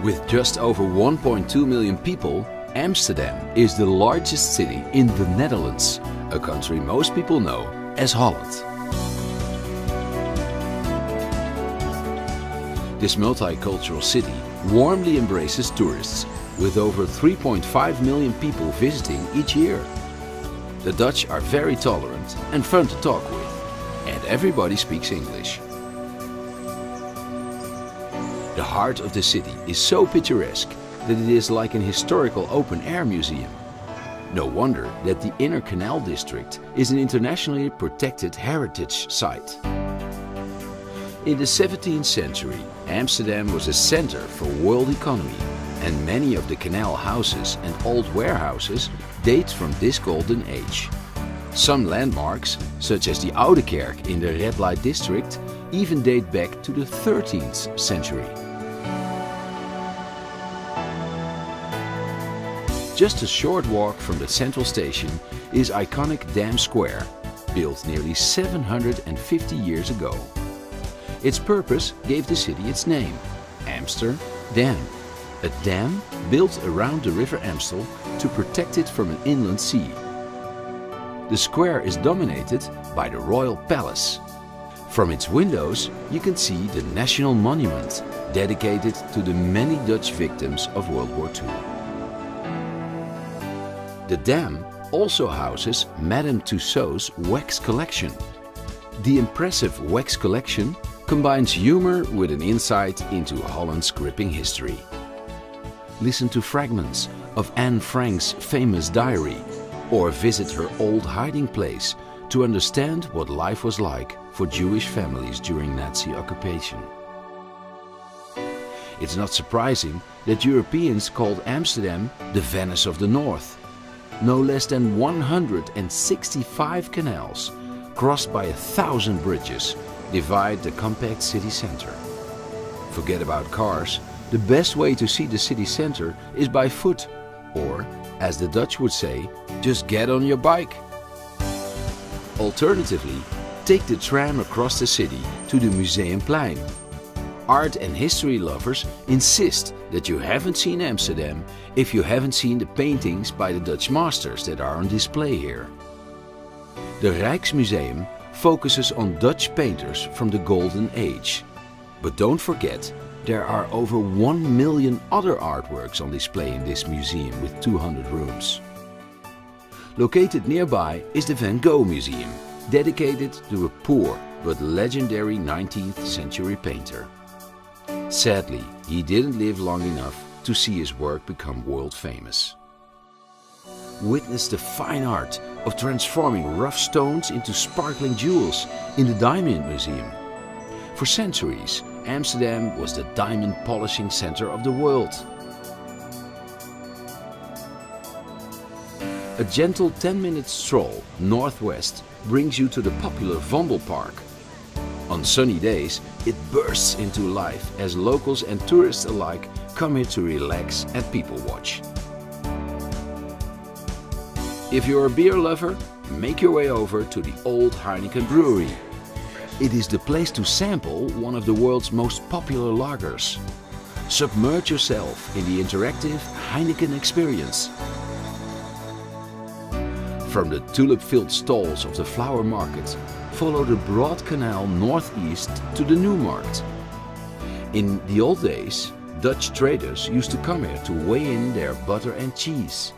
With just over 1.2 million people, Amsterdam is the largest city in the Netherlands, a country most people know as Holland. This multicultural city warmly embraces tourists, with over 3.5 million people visiting each year. The Dutch are very tolerant and fun to talk with, and everybody speaks English. The heart of the city is so picturesque that it is like an historical open-air museum. No wonder that the Inner Canal district is an internationally protected heritage site. In the 17th century, Amsterdam was a center for world economy, and many of the canal houses and old warehouses date from this golden age. Some landmarks, such as the Oude Kerk in the red light district, even date back to the 13th century. Just a short walk from the central station is iconic Dam Square, built nearly 750 years ago. Its purpose gave the city its name, Amsterdam, a dam built around the river Amstel to protect it from an inland sea. The square is dominated by the Royal Palace. From its windows you can see the National Monument, dedicated to the many Dutch victims of World War II. The dam also houses Madame Tussauds wax collection. The impressive wax collection combines humor with an insight into Holland's gripping history. Listen to fragments of Anne Frank's famous diary, or visit her old hiding place to understand what life was like for Jewish families during Nazi occupation. It's not surprising that Europeans called Amsterdam the Venice of the North. No less than 165 canals, crossed by 1,000 bridges, divide the compact city center. Forget about cars, the best way to see the city center is by foot, or, as the Dutch would say, just get on your bike. Alternatively, take the tram across the city to the Museumplein. Art and history lovers insist that you haven't seen Amsterdam if you haven't seen the paintings by the Dutch masters that are on display here. The Rijksmuseum focuses on Dutch painters from the Golden Age. But don't forget, there are over 1 million other artworks on display in this museum with 200 rooms. Located nearby is the Van Gogh Museum, dedicated to a poor but legendary 19th century painter. Sadly, he didn't live long enough to see his work become world famous. Witness the fine art of transforming rough stones into sparkling jewels in the Diamond Museum. For centuries, Amsterdam was the diamond polishing center of the world. A gentle 10-minute stroll northwest brings you to the popular Vondelpark. On sunny days, it bursts into life as locals and tourists alike come here to relax and people watch. If you're a beer lover, make your way over to the old Heineken brewery. It is the place to sample one of the world's most popular lagers. Submerge yourself in the interactive Heineken experience. From the tulip-filled stalls of the flower market, follow the broad canal northeast to the New Markt. In the old days, Dutch traders used to come here to weigh in their butter and cheese.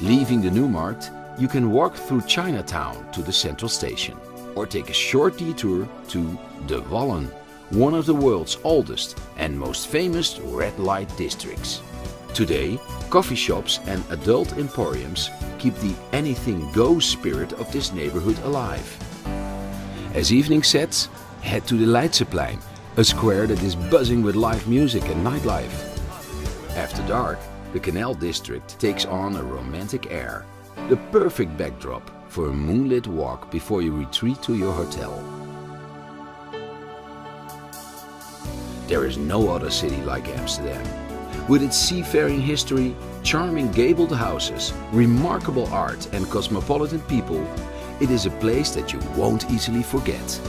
Leaving the New Markt, you can walk through Chinatown to the central station, or take a short detour to De Wallen, one of the world's oldest and most famous red light districts. Today, coffee shops and adult emporiums keep the anything goes spirit of this neighborhood alive. As evening sets, head to the Leidseplein, a square that is buzzing with live music and nightlife. After dark, the Canal District takes on a romantic air, the perfect backdrop for a moonlit walk before you retreat to your hotel. There is no other city like Amsterdam. With its seafaring history, charming gabled houses, remarkable art and cosmopolitan people, it is a place that you won't easily forget.